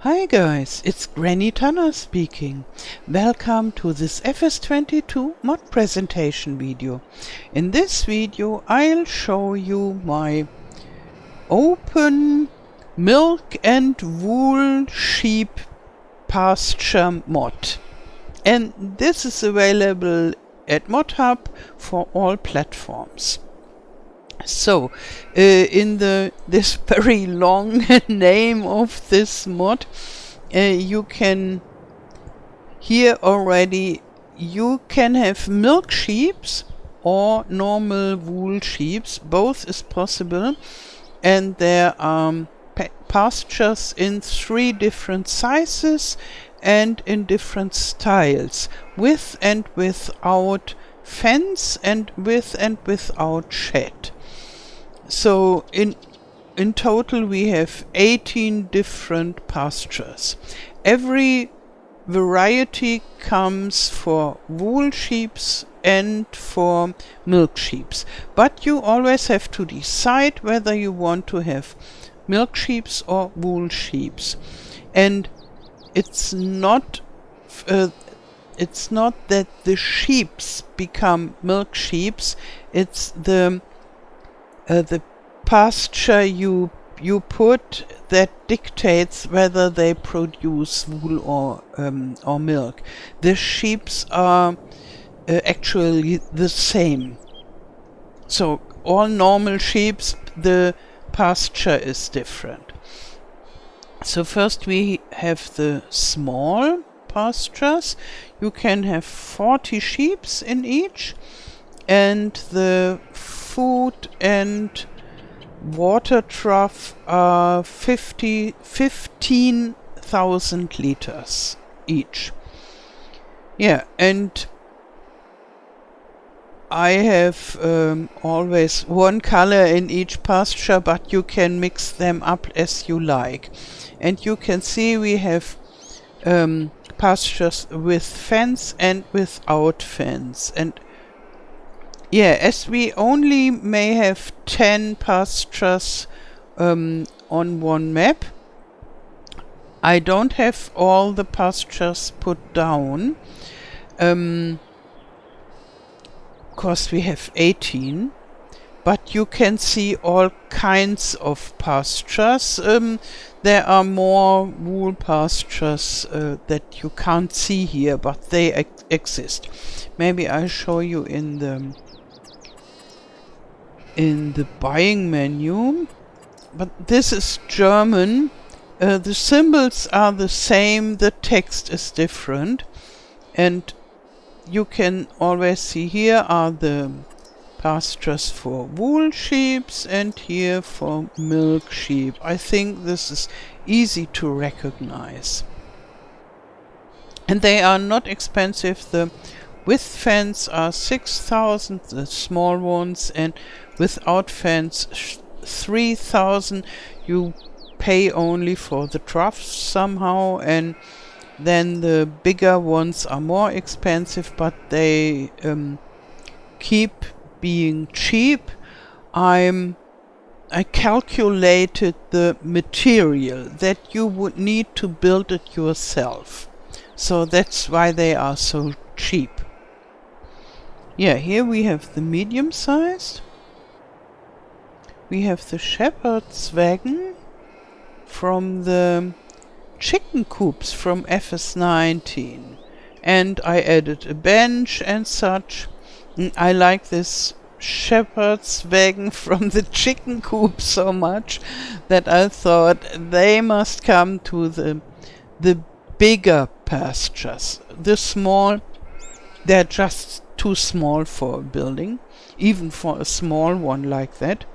Hi guys, it's Granny Tana speaking. Welcome to this FS22 mod presentation video. In this video I'll show you my open milk and wool sheep pasture mod. And this is available at ModHub for all platforms. So, in this very long name of this mod, you can here already you can have milk sheeps or normal wool sheeps. Both is possible, and there are pastures in 3 different sizes and in different styles, with and without fence and with and without shed. So in total we have 18 different pastures. Every variety comes for wool sheeps and for milk sheeps. But you always have to decide whether you want to have milk sheeps or wool sheeps. And it's not that the sheeps become milk sheeps, it's the pasture you put that dictates whether they produce wool or milk. The sheeps are actually the same. So all normal sheeps, the pasture is different. So first we have the small pastures. You can have 40 sheeps in each, and the food and water trough are 15,000 liters each. Yeah, and I have always one color in each pasture, but you can mix them up as you like. And you can see we have pastures with fence and without fence. And yeah, as we only may have 10 pastures on one map, I don't have all the pastures put down, because we have 18, but you can see all kinds of pastures. There are more wool pastures that you can't see here, but they exist. Maybe I'll show you in the buying menu, but this is German. The symbols are the same, the text is different, and you can always see here are the pastures for wool sheep and here for milk sheep. I think this is easy to recognize. And they are not expensive. The with fence are 6,000, the small ones, and without fence 3,000. You pay only for the troughs somehow, and then the bigger ones are more expensive, but they keep being cheap. I calculated the material that you would need to build it yourself, so that's why they are so cheap. Yeah, here we have the medium sized. We have the shepherd's wagon from the chicken coops from FS19. And I added a bench and such. I like this shepherd's wagon from the chicken coop so much that I thought they must come to the bigger pastures. The small, they're just too small for a building, even for a small one like that.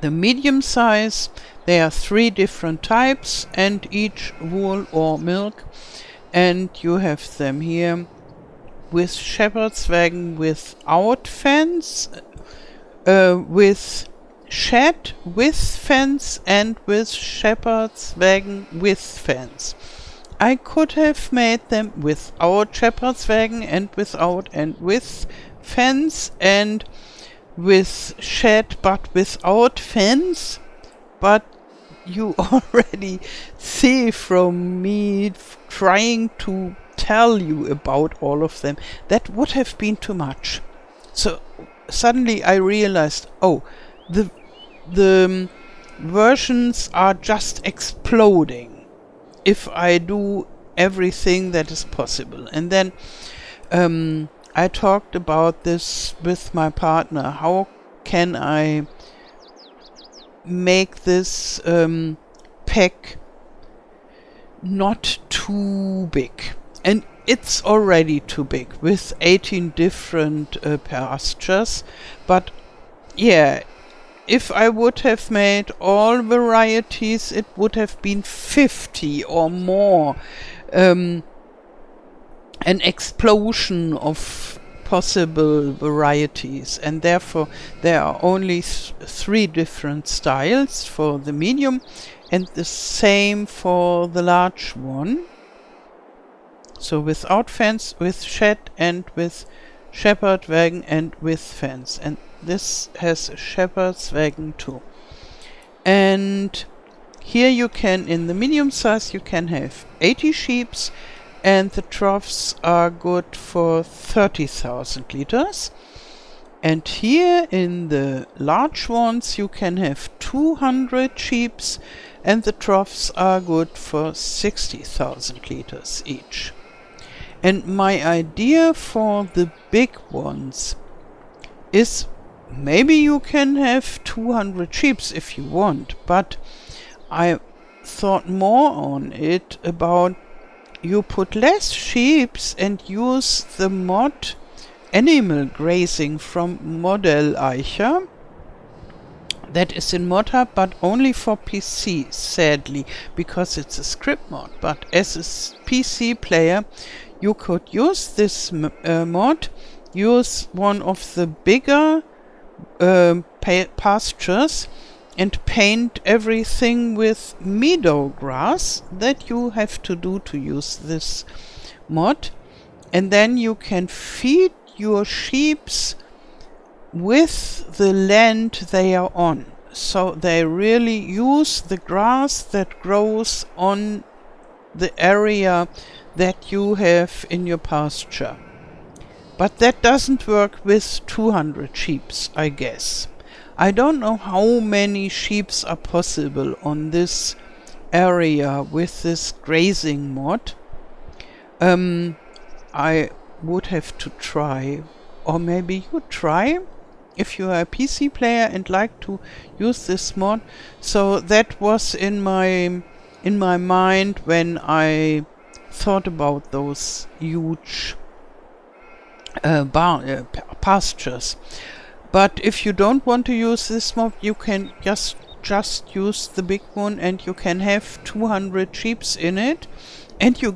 The medium size, there are 3 different types, and each wool or milk, and you have them here with shepherd's wagon without fence, with shed with fence, and with shepherd's wagon with fence. I could have made them without shepherd's wagon and without and with fence, and with shed but without fence, but you already see from me trying to tell you about all of them, that would have been too much. So suddenly I realized, oh, the versions are just exploding if I do everything that is possible. And then I talked about this with my partner. How can I make this pack not too big? And it's already too big with 18 different pastures. But yeah, if I would have made all varieties, it would have been 50 or more. An explosion of possible varieties, and therefore there are only 3 different styles for the medium and the same for the large one. So without fence, with shed, and with shepherd wagon, and with fence. And this has a shepherd's wagon too. And here you can, in the medium size, you can have 80 sheeps, and the troughs are good for 30,000 liters. And here in the large ones you can have 200 sheeps, and the troughs are good for 60,000 liters each. And my idea for the big ones is, maybe you can have 200 sheeps if you want, but I thought more on it about you put less sheeps and use the mod animal grazing from Model Eicher. That is in ModHub, but only for PC, sadly, because it's a script mod. But as a PC player, you could use this mod, use one of the bigger pastures, and paint everything with meadow grass that you have to do to use this mod. And then you can feed your sheeps with the land they are on. So they really use the grass that grows on the area that you have in your pasture. But that doesn't work with 200 sheeps, I guess. I don't know how many sheeps are possible on this area with this grazing mod. I would have to try, or maybe you try if you are a PC player and like to use this mod. So that was in my mind when I thought about those huge pastures. But if you don't want to use this mod, you can just use the big one, and you can have 200 sheeps in it, and you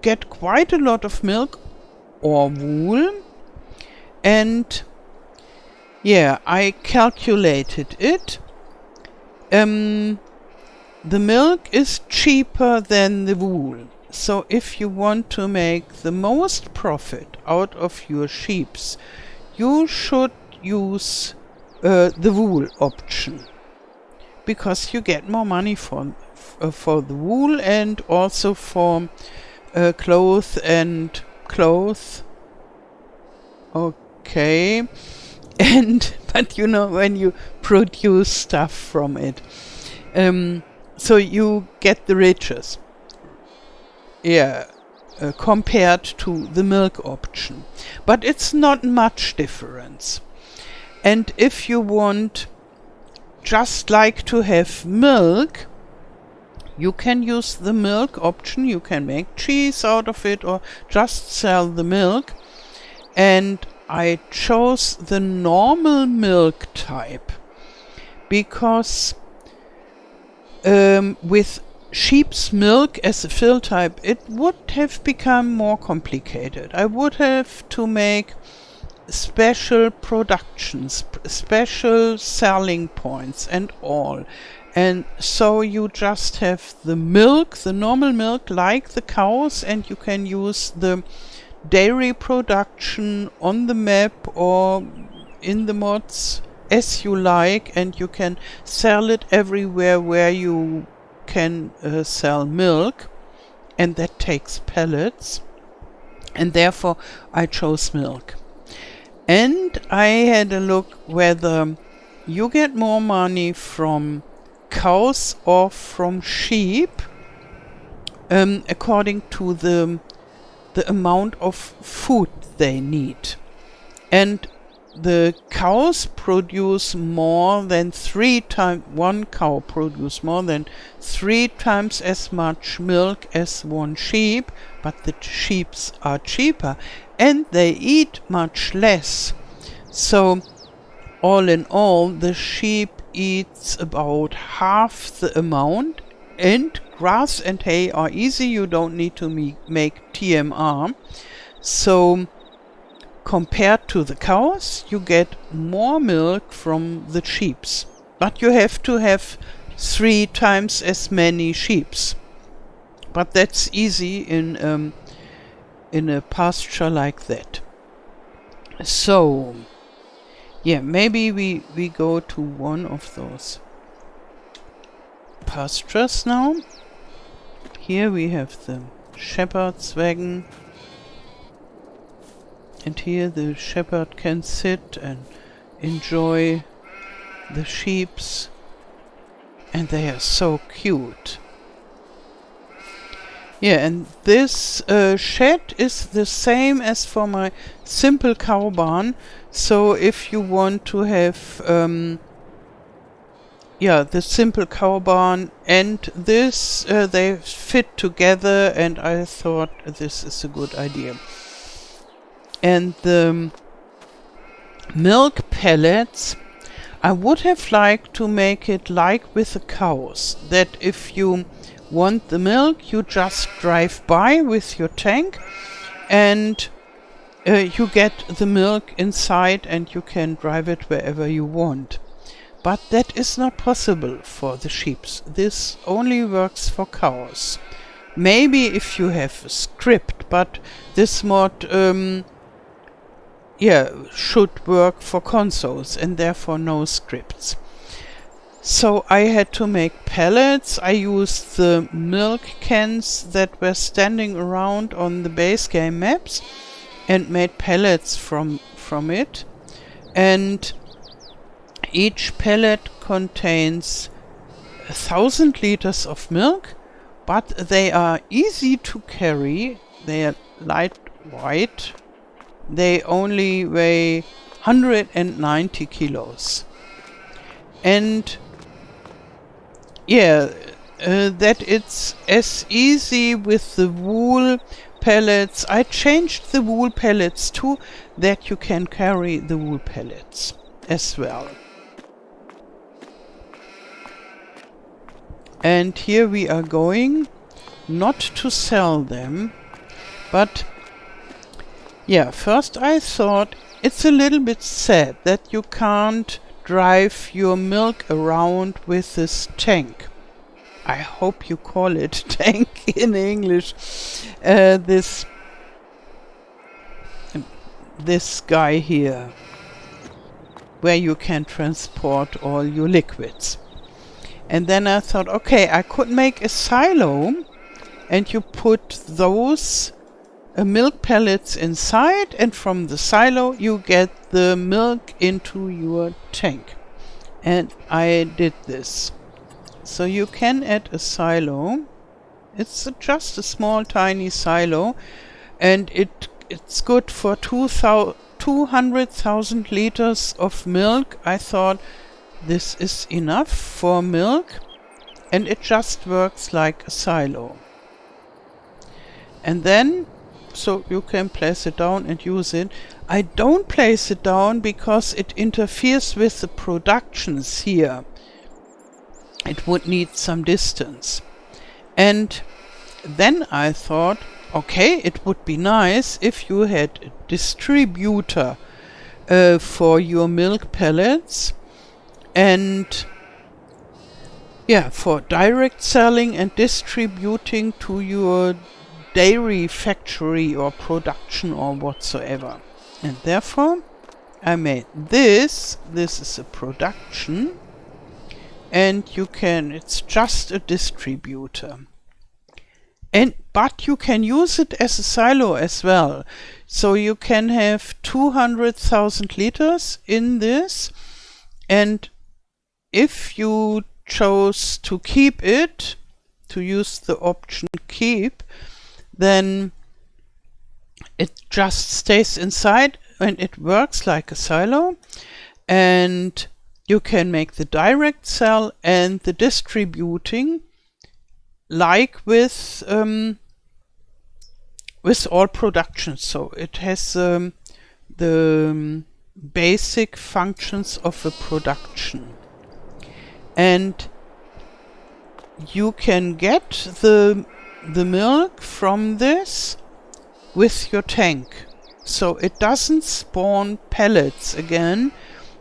get quite a lot of milk or wool. And yeah, I calculated it. The milk is cheaper than the wool. So if you want to make the most profit out of your sheeps, you should use the wool option, because you get more money for the wool, and also for clothes. Okay. And but you know, when you produce stuff from it, so you get the riches, compared to the milk option. But it's not much difference. And if you want just like to have milk, you can use the milk option. You can make cheese out of it, or just sell the milk. And I chose the normal milk type because with sheep's milk as a fill type, it would have become more complicated. I would have to make special productions, special selling points and all. And so you just have the milk, the normal milk, like the cows, and you can use the dairy production on the map or in the mods as you like, and you can sell it everywhere where you can sell milk, and that takes pellets, and therefore I chose milk. And I had a look whether you get more money from cows or from sheep, according to the amount of food they need. And the cows produce more than 3 times, one cow produce more than 3 times as much milk as one sheep, but the sheeps are cheaper and they eat much less. So all in all, the sheep eats about half the amount, and grass and hay are easy, you don't need to make TMR. So compared to the cows, you get more milk from the sheeps, but you have to have 3 times as many sheeps. But that's easy in a pasture like that. So yeah, maybe we go to one of those pastures now. Here we have the shepherd's wagon. And here the shepherd can sit and enjoy the sheeps. And they are so cute. Yeah, and this shed is the same as for my simple cow barn. So if you want to have the simple cow barn and this, they fit together, and I thought this is a good idea. And the milk pellets, I would have liked to make it like with the cows, that if you want the milk, you just drive by with your tank and you get the milk inside and you can drive it wherever you want. But that is not possible for the sheep. This only works for cows. Maybe if you have a script, but this mod should work for consoles and therefore no scripts. So I had to make pellets. I used the milk cans that were standing around on the base game maps and made pellets from it. And each pellet contains 1,000 liters of milk, but they are easy to carry. They are lightweight. They only weigh 190 kilos. And that it's as easy with the wool pellets. I changed the wool pellets too, that you can carry the wool pellets as well. And here we are going, not to sell them, but first I thought it's a little bit sad that you can't drive your milk around with this tank. I hope you call it tank in English. This guy here, where you can transport all your liquids. And then I thought, okay, I could make a silo and you put those milk pellets inside, and from the silo you get the milk into your tank. And I did this. So you can add a silo. It's just a small tiny silo, and it's good for 200,000 liters of milk. I thought this is enough for milk, and it just works like a silo. And then so you can place it down and use it. I don't place it down because it interferes with the productions here. It would need some distance. And then I thought, okay, it would be nice if you had a distributor for your milk pellets, and for direct selling and distributing to your dairy factory or production or whatsoever. And therefore I made this. This is a production, and it's just a distributor. But you can use it as a silo as well. So you can have 200,000 liters in this, and if you chose to keep it, to use the option keep, then it just stays inside and it works like a silo, and you can make the direct sell and the distributing like with all production. So it has the basic functions of a production, and you can get the milk from this with your tank. So it doesn't spawn pellets again,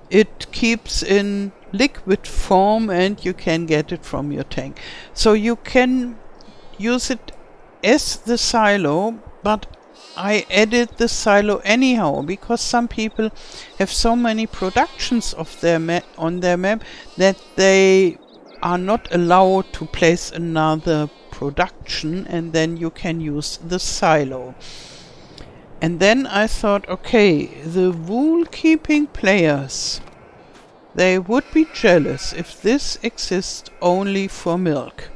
it keeps in liquid form and you can get it from your tank. So you can use it as the silo, but I added the silo anyhow because some people have so many productions of their on their map that they are not allowed to place another production, and then you can use the silo. And then I thought, okay, the wool keeping players, they would be jealous if this exists only for milk.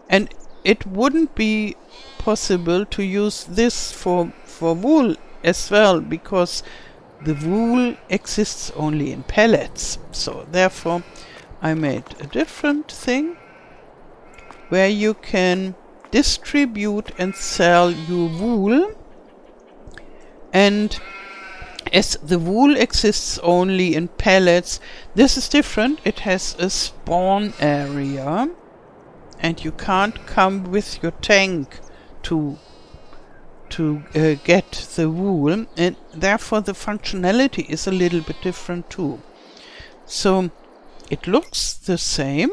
And it wouldn't be possible to use this for wool as well, because the wool exists only in pellets. So therefore I made a different thing where you can distribute and sell your wool. And as the wool exists only in pellets, this is different. It has a spawn area and you can't come with your tank to get the wool, and therefore the functionality is a little bit different too. So it looks the same.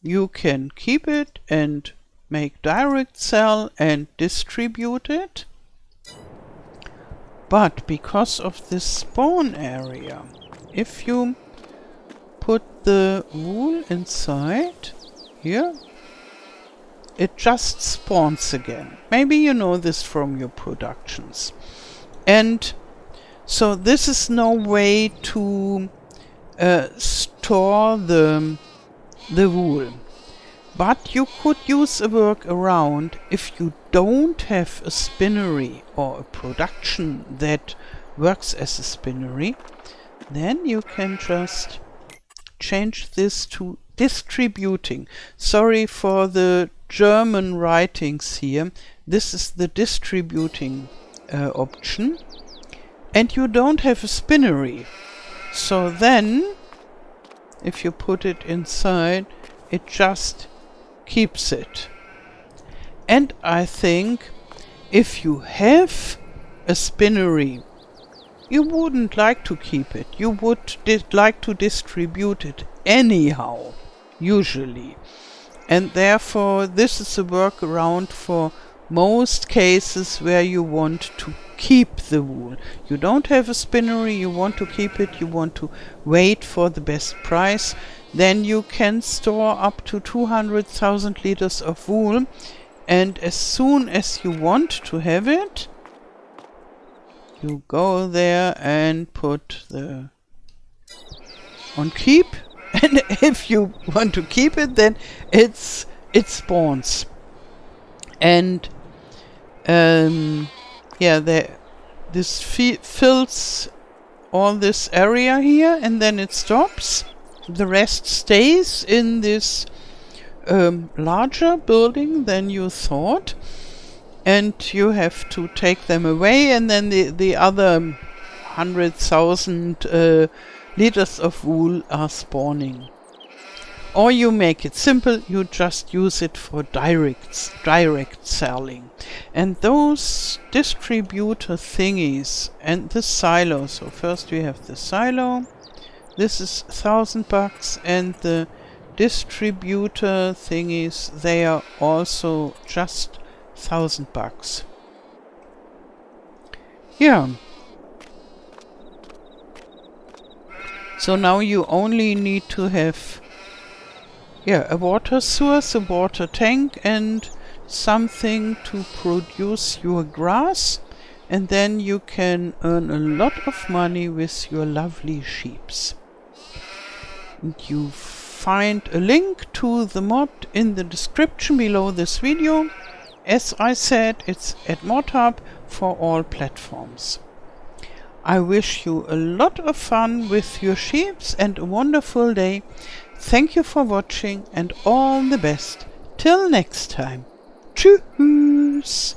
You can keep it and make direct sell and distribute it. But because of this spawn area, if you put the wool inside here, it just spawns again. Maybe you know this from your productions. And so this is no way to store the wool. But you could use a workaround if you don't have a spinnery or a production that works as a spinnery. Then you can just change this to distributing. Sorry for the German writings here. This is the distributing option. And you don't have a spinnery. So then, if you put it inside, it just keeps it. And I think if you have a spinnery, you wouldn't like to keep it. You would like to distribute it anyhow, usually. And therefore this is a workaround for most cases where you want to keep the wool. You don't have a spinnery, you want to keep it, you want to wait for the best price. Then you can store up to 200,000 liters of wool, and as soon as you want to have it, you go there and put the on keep, and if you want to keep it, then it spawns. And yeah, this fills all this area here, and then it stops. The rest stays in this larger building than you thought, and you have to take them away, and then the other 100,000 liters of wool are spawning. Or you make it simple, you just use it for direct selling. And those distributor thingies and the silo. So first we have the silo. This is $1,000, and the distributor thingies, they are also just $1,000. Yeah. So now you only need to have a water source, a water tank, and something to produce your grass, and then you can earn a lot of money with your lovely sheeps. And you find a link to the mod in the description below this video. As I said, it's at ModHub for all platforms. I wish you a lot of fun with your sheeps and a wonderful day. Thank you for watching and all the best. Till next time. Tschüss.